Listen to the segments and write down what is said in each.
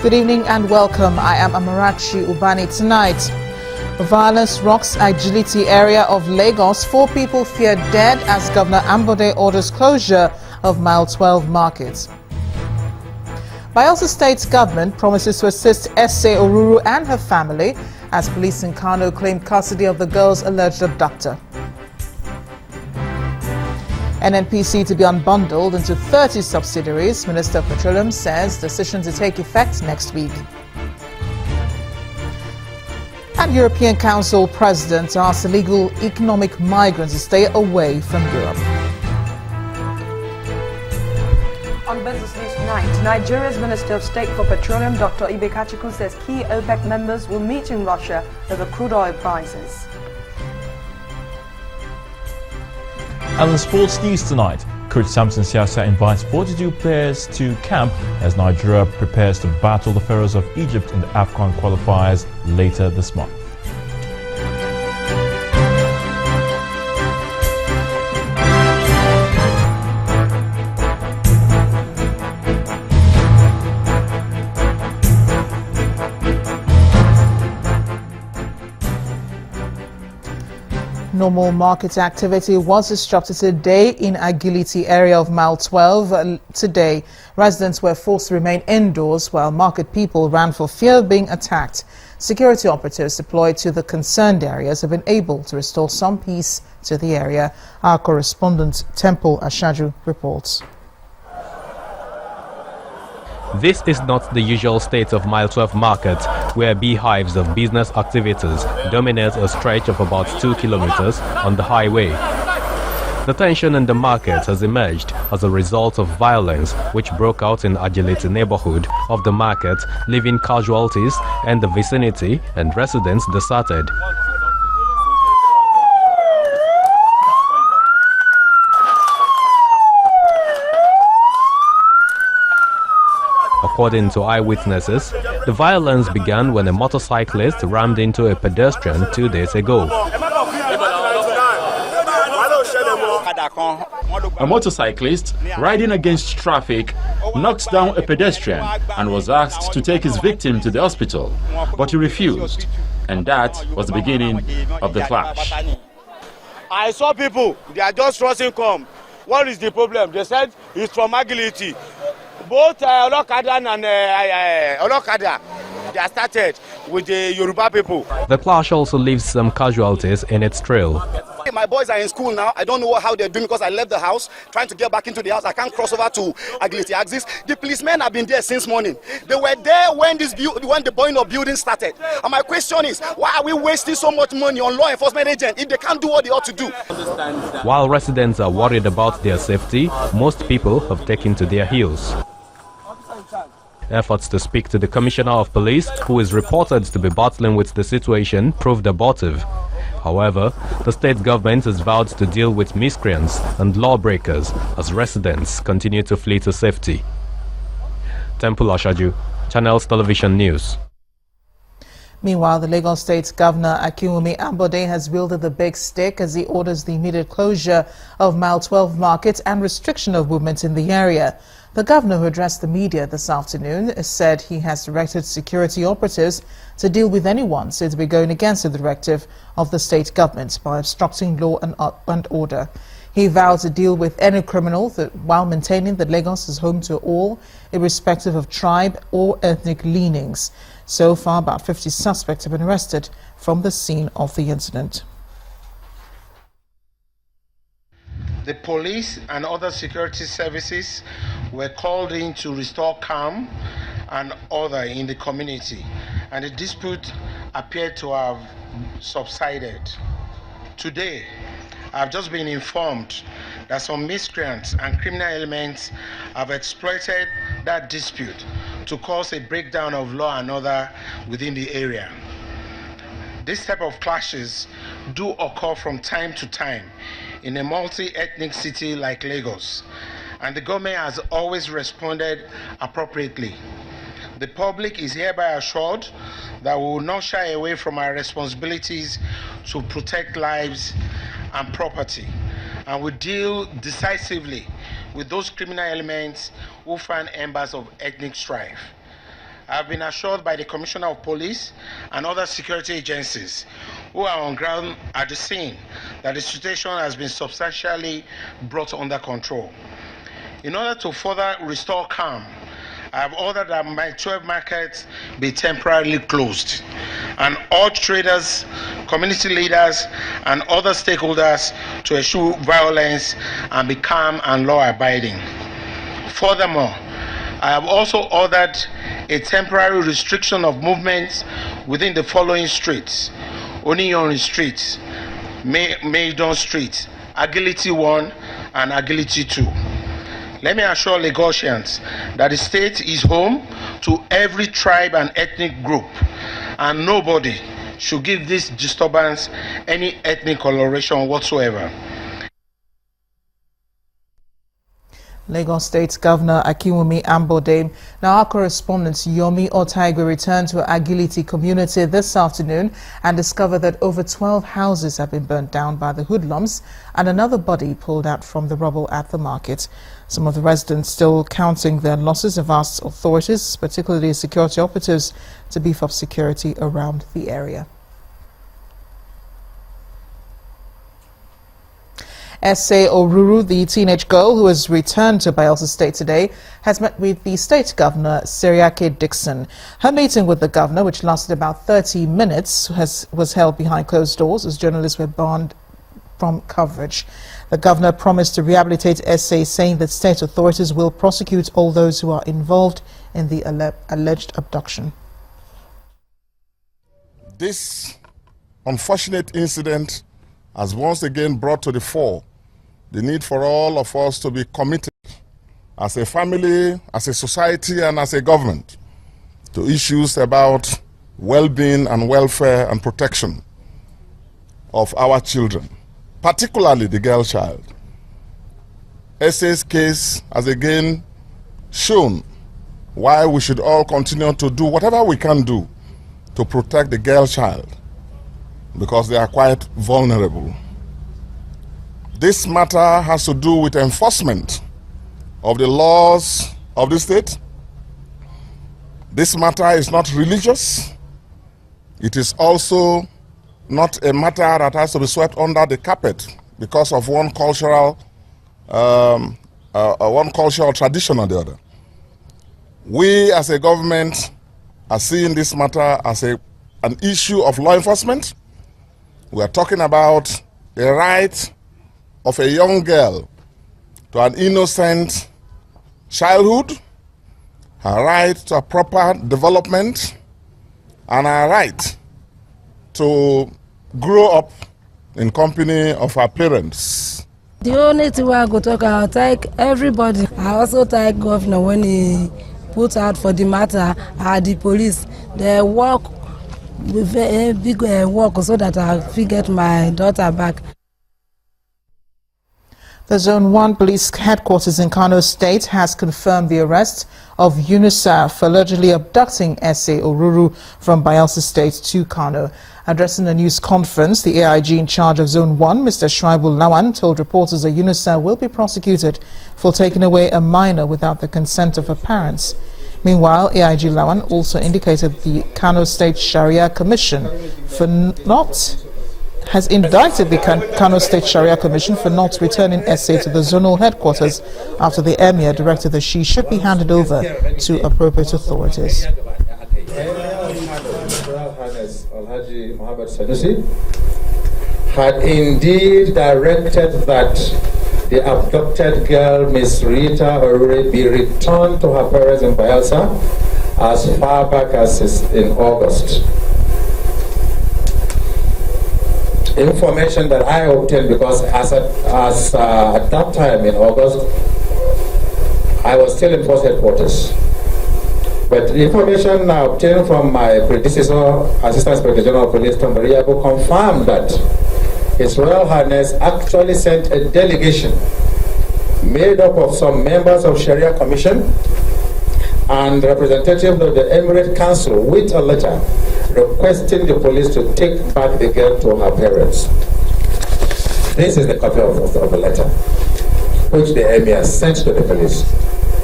Good evening and welcome. I am Amarachi Ubani. Tonight, violence rocks Agility area of Lagos. 4 people feared dead as Governor Ambode orders closure of Mile 12 market. Bayelsa State government promises to assist Ese Oruru and her family as police in Kano claim custody of the girl's alleged abductor. NNPC to be unbundled into 30 subsidiaries. Minister of Petroleum says decision to take effect next week. And European Council President asks illegal economic migrants to stay away from Europe. On Business News tonight, Nigeria's Minister of State for Petroleum, Dr. Ibe Kachiku, says key OPEC members will meet in Russia over crude oil prices. And in sports news tonight, Coach Samson Siasa invites 42 players to camp as Nigeria prepares to battle the Pharaohs of Egypt in the AFCON qualifiers later this month. Normal market activity was disrupted today in Agility area of Mile 12. Today, residents were forced to remain indoors while market people ran for fear of being attacked. Security operatives deployed to the concerned areas have been able to restore some peace to the area. Our correspondent Temple Ashaju reports. This is not the usual state of Mile 12 market, where beehives of business activities dominate a stretch of about 2 kilometers on the highway. The tension in the market has emerged as a result of violence which broke out in Agility neighborhood of the market, leaving casualties in the vicinity and residents deserted. According to eyewitnesses, the violence began when a motorcyclist rammed into a pedestrian 2 days ago. A motorcyclist riding against traffic knocked down a pedestrian and was asked to take his victim to the hospital, but he refused, and that was the beginning of the clash. I saw people, they are just rushing come. What is the problem? They said it's from Agility. Both Olokada and Olokada, they are started with the Yoruba people. The clash also leaves some casualties in its trail. My boys are in school now. I don't know how they're doing because I left the house trying to get back into the house. I can't cross over to Agility Axis. The policemen have been there since morning. They were there when the burning of building started. And my question is, why are we wasting so much money on law enforcement agents if they can't do what they ought to do? While residents are worried about their safety, most people have taken to their heels. Efforts to speak to the Commissioner of Police, who is reported to be battling with the situation, proved abortive. However, the state government has vowed to deal with miscreants and lawbreakers as residents continue to flee to safety. Temple Ashaju, Channels Television News. Meanwhile, the Lagos State Governor Akinwumi Ambode has wielded the big stick as he orders the immediate closure of Mile 12 market and restriction of movement in the area. The governor, who addressed the media this afternoon, said he has directed security operatives to deal with anyone said to be going against the directive of the state government by obstructing law and order. He vowed to deal with any criminal while maintaining that Lagos is home to all, irrespective of tribe or ethnic leanings. So far, about 50 suspects have been arrested from the scene of the incident. The police and other security services were called in to restore calm and order in the community, and the dispute appeared to have subsided. Today, I've just been informed that some miscreants and criminal elements have exploited that dispute to cause a breakdown of law and order within the area. This type of clashes do occur from time to time in a multi-ethnic city like Lagos, and the government has always responded appropriately. The public is hereby assured that we will not shy away from our responsibilities to protect lives and property, and will deal decisively with those criminal elements who fan embers of ethnic strife. I have been assured by the Commissioner of Police and other security agencies who are on ground at the scene that the situation has been substantially brought under control. In order to further restore calm, I have ordered that my 12 markets be temporarily closed and urge traders, community leaders, and other stakeholders to eschew violence and be calm and law-abiding. Furthermore, I have also ordered a temporary restriction of movements within the following streets: Oniyon Street, Maidon Street, Agility 1, and Agility 2. Let me assure Lagosians that the state is home to every tribe and ethnic group, and nobody should give this disturbance any ethnic coloration whatsoever. Lagos State Governor Akinwumi Ambode. Now our correspondent Yomi Otaigwe returned to Agility community this afternoon and discovered that over 12 houses have been burnt down by the hoodlums and another body pulled out from the rubble at the market. Some of the residents, still counting their losses, have asked authorities, particularly security operatives, to beef up security around the area. Ese Oruru, the teenage girl who has returned to Bayelsa State today, has met with the state governor, Seriake Dixon. Her meeting with the governor, which lasted about 30 minutes, was held behind closed doors as journalists were banned from coverage. The governor promised to rehabilitate Ese, saying that state authorities will prosecute all those who are involved in the alleged abduction. This unfortunate incident has once again brought to the fore the need for all of us to be committed as a family, as a society, and as a government to issues about well-being and welfare and protection of our children, particularly the girl child. Ese's case has again shown why we should all continue to do whatever we can do to protect the girl child, because they are quite vulnerable. This matter has to do with enforcement of the laws of the state. This matter is not religious. It is also not a matter that has to be swept under the carpet because of one cultural tradition or the other. We as a government are seeing this matter as an issue of law enforcement. We are talking about the right of a young girl to an innocent childhood, her right to a proper development, and her right to grow up in company of her parents. The only thing I go talk, I'll thank everybody. I also thank Governor when he put out for the matter the police. They work with a big work so that I get my daughter back. The Zone 1 Police Headquarters in Kano State has confirmed the arrest of UNICEF for allegedly abducting Ese Oruru from Bayelsa State to Kano. Addressing a news conference, the AIG in charge of Zone 1, Mr. Shuaibul Lawan, told reporters that UNICEF will be prosecuted for taking away a minor without the consent of her parents. Meanwhile, AIG Lawan also indicated the Kano State Sharia Commission has indicted the Kano State Sharia Commission for not returning Ese to the zonal headquarters after the Emir directed that she should be handed over to appropriate authorities. Had indeed directed that the abducted girl, Miss Rita Oruru, be returned to her parents in Bayelsa as far back as in August. Information that I obtained, because at that time in August, I was still in Force Headquarters. But the information I obtained from my predecessor, Assistant Inspector General of Police, Tom Bariago, confirmed that His Royal Highness actually sent a delegation made up of some members of Sharia Commission and representatives of the Emirate Council with a letter requesting the police to take back the girl to her parents. This is the copy of the letter which the Emir sent to the police,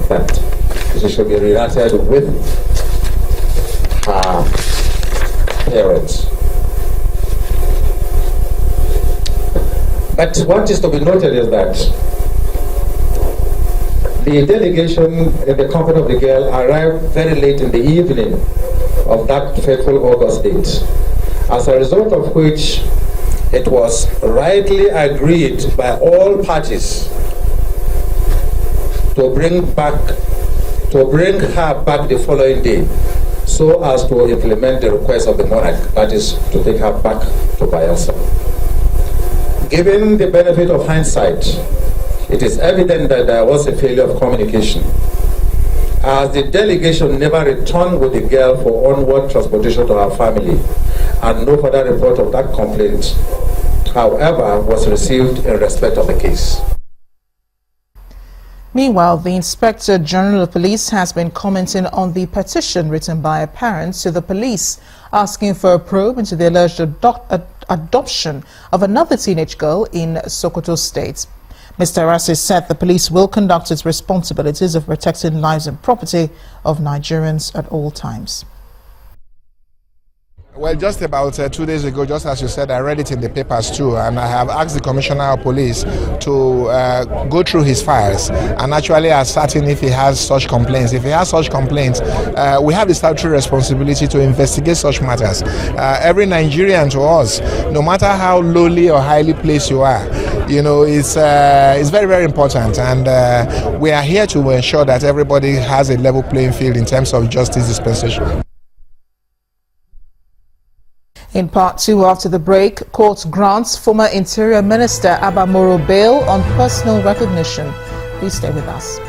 that she should be reunited with her parents. But what is to be noted is that the delegation in the company of the girl arrived very late in the evening of that fateful August date, as a result of which it was rightly agreed by all parties to bring her back the following day, so as to implement the request of the monarch, that is, to take her back to Bayelsa. Given the benefit of hindsight, it is evident that there was a failure of communication, as the delegation never returned with the girl for onward transportation to her family, and no further report of that complaint, however, was received in respect of the case. Meanwhile, the Inspector General of Police has been commenting on the petition written by parents to the police asking for a probe into the alleged adoption of another teenage girl in Sokoto State. Mr. Arase said the police will conduct its responsibilities of protecting lives and property of Nigerians at all times. Well, just about 2 days ago, just as you said, I read it in the papers too, and I have asked the Commissioner of Police to go through his files and actually ascertain if he has such complaints. If he has such complaints, we have the statutory responsibility to investigate such matters. Every Nigerian to us, no matter how lowly or highly placed you are, you know, it's very, very important, and we are here to ensure that everybody has a level playing field in terms of justice dispensation. In part two, after the break, court grants former Interior Minister Abba Moro bail on personal recognition. Please stay with us.